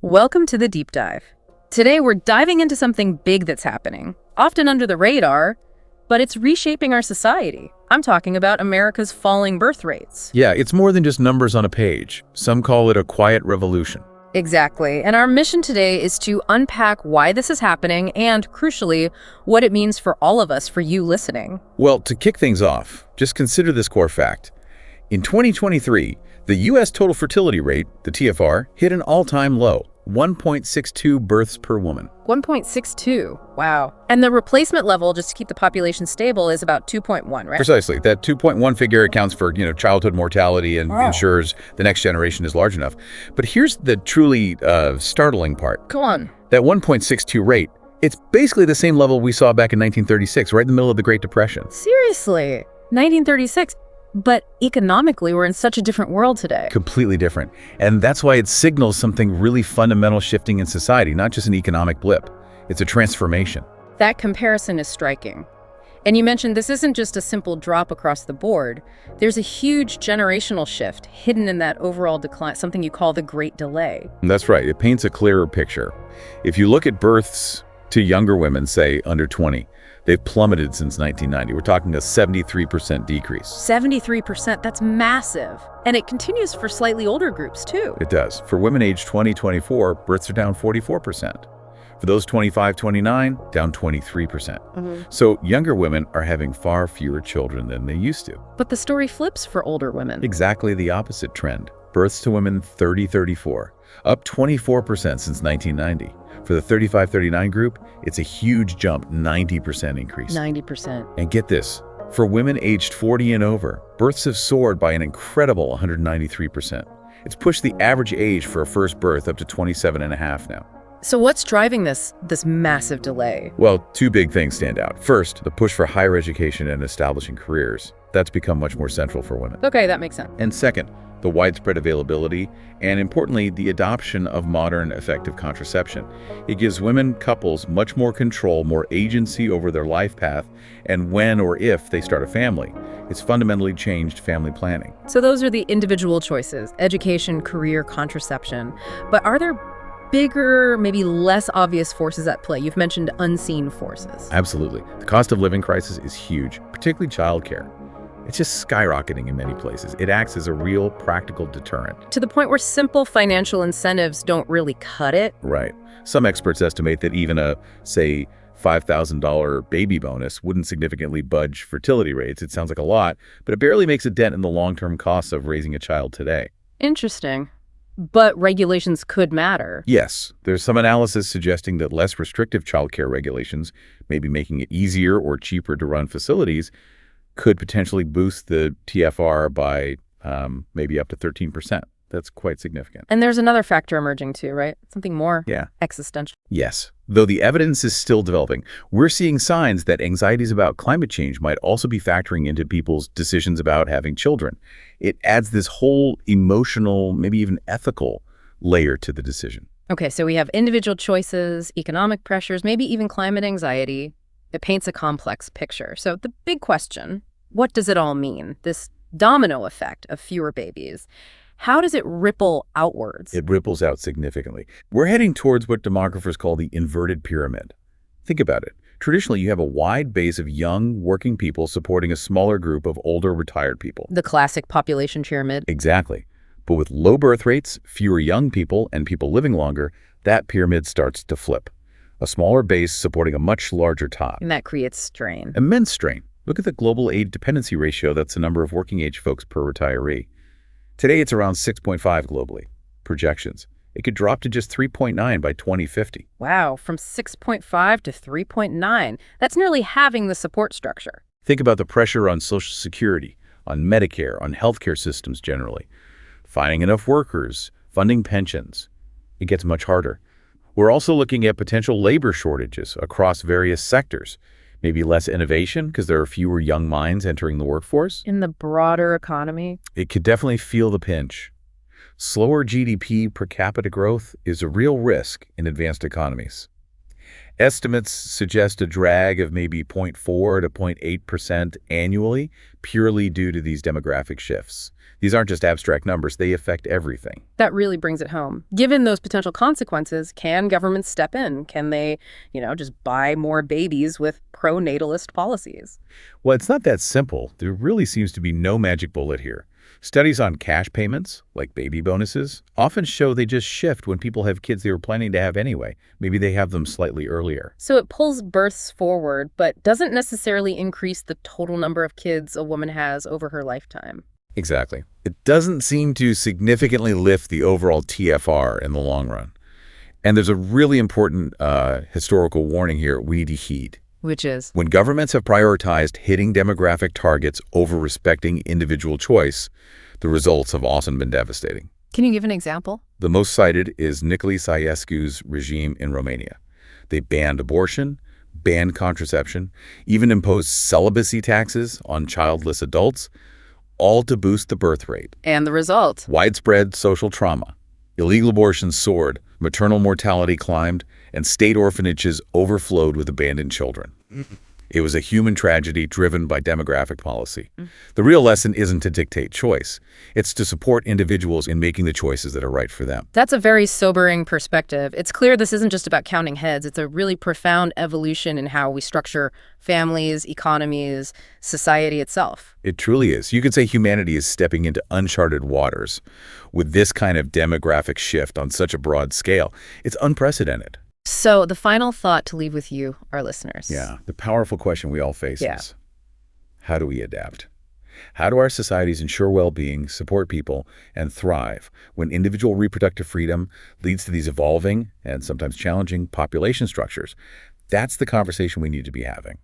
Welcome to the Deep Dive. Today we're diving into something big that's happening, often under the radar, but it's reshaping our society. I'm talking about America's falling birth rates. Yeah, it's more than just numbers on a page. Some call it a quiet revolution. Exactly, and our mission today is to unpack why this is happening and, crucially, what it means for all of us, for you listening. Well, to kick things off, just consider this core fact. In 2023, the U.S. total fertility rate, the TFR, hit an all-time low, 1.62 births per woman. 1.62, wow. And the replacement level, just to keep the population stable, is about 2.1, right? Precisely. That 2.1 figure accounts for, childhood mortality and ensures the next generation is large enough. But here's the truly startling part. Come on. That 1.62 rate, it's basically the same level we saw back in 1936, right in the middle of the Great Depression. Seriously? 1936? But economically, we're in such a different world today. Completely different. And that's why it signals something really fundamental shifting in society, not just an economic blip. It's a transformation. That comparison is striking. And you mentioned this isn't just a simple drop across the board. There's a huge generational shift hidden in that overall decline, something you call the Great Delay. That's right. It paints a clearer picture. If you look at births to younger women, say under 20, they've plummeted since 1990. We're talking a 73% decrease. 73%, that's massive. And it continues for slightly older groups, too. It does. For women aged 20-24, births are down 44%. For those 25-29, down 23%. So younger women are having far fewer children than they used to. But the story flips for older women. Exactly the opposite trend. Births to women 30-34, up 24% since 1990. For the 35-39 group, it's a huge jump, 90% increase. 90%. And get this, for women aged 40 and over, births have soared by an incredible 193%. It's pushed the average age for a first birth up to 27 and a half now. So what's driving this massive delay? Well, two big things stand out. First, the push for higher education and establishing careers. That's become much more central for women. Okay, that makes sense. And second, the widespread availability, and importantly, the adoption of modern effective contraception. It gives women couples much more control, more agency over their life path, and when or if they start a family. It's fundamentally changed family planning. So those are the individual choices: education, career, contraception. But are there bigger, maybe less obvious forces at play? You've mentioned unseen forces. Absolutely. The cost of living crisis is huge, particularly childcare. It's just skyrocketing in many places. It acts as a real practical deterrent. To the point where simple financial incentives don't really cut it? Right. Some experts estimate that even a, say, $5,000 baby bonus wouldn't significantly budge fertility rates. It sounds like a lot, but it barely makes a dent in the long-term costs of raising a child today. Interesting. But regulations could matter. Yes. There's some analysis suggesting that less restrictive childcare regulations, maybe making it easier or cheaper to run facilities, could potentially boost the TFR by maybe up to 13%. That's quite significant. And there's another factor emerging too, right? Something more Yeah. existential. Yes. Though the evidence is still developing, we're seeing signs that anxieties about climate change might also be factoring into people's decisions about having children. It adds this whole emotional, maybe even ethical layer to the decision. Okay, so we have individual choices, economic pressures, maybe even climate anxiety. It paints a complex picture. So the big question, what does it all mean? This domino effect of fewer babies. How does it ripple outwards? It ripples out significantly. We're heading towards what demographers call the inverted pyramid. Think about it. Traditionally, you have a wide base of young, working people supporting a smaller group of older, retired people. The classic population pyramid. Exactly. But with low birth rates, fewer young people, and people living longer, that pyramid starts to flip. A smaller base supporting a much larger top. And that creates strain. Immense strain. Look at the global aid dependency ratio. That's the number of working age folks per retiree. Today, it's around 6.5 globally. Projections. It could drop to just 3.9 by 2050. Wow, from 6.5 to 3.9. That's nearly halving the support structure. Think about the pressure on Social Security, on Medicare, on healthcare systems generally. Finding enough workers, funding pensions. It gets much harder. We're also looking at potential labor shortages across various sectors. Maybe less innovation because there are fewer young minds entering the workforce. In the broader economy? It could definitely feel the pinch. Slower GDP per capita growth is a real risk in advanced economies. Estimates suggest a drag of maybe 0.4 to 0.8% annually, purely due to these demographic shifts. These aren't just abstract numbers, they affect everything. That really brings it home. Given those potential consequences, can governments step in? Can they, just buy more babies with pro-natalist policies? Well, it's not that simple. There really seems to be no magic bullet here. Studies on cash payments, like baby bonuses, often show they just shift when people have kids they were planning to have anyway. Maybe they have them slightly earlier. So it pulls births forward, but doesn't necessarily increase the total number of kids a woman has over her lifetime. Exactly. It doesn't seem to significantly lift the overall TFR in the long run. And there's a really important historical warning here we need to heed. Which is? When governments have prioritized hitting demographic targets over respecting individual choice, the results have often been devastating. Can you give an example? The most cited is Nicolae Ceausescu's regime in Romania. They banned abortion, banned contraception, even imposed celibacy taxes on childless adults, all to boost the birth rate. And the result? Widespread social trauma. Illegal abortions soared, maternal mortality climbed, and state orphanages overflowed with abandoned children. It was a human tragedy driven by demographic policy. The real lesson isn't to dictate choice. It's to support individuals in making the choices that are right for them. That's a very sobering perspective. It's clear this isn't just about counting heads. It's a really profound evolution in how we structure families, economies, society itself. It truly is. You could say humanity is stepping into uncharted waters with this kind of demographic shift on such a broad scale. It's unprecedented. So the final thought to leave with you, our listeners. Yeah, the powerful question we all face Yeah. is, how do we adapt? How do our societies ensure well-being, support people, and thrive when individual reproductive freedom leads to these evolving and sometimes challenging population structures? That's the conversation we need to be having.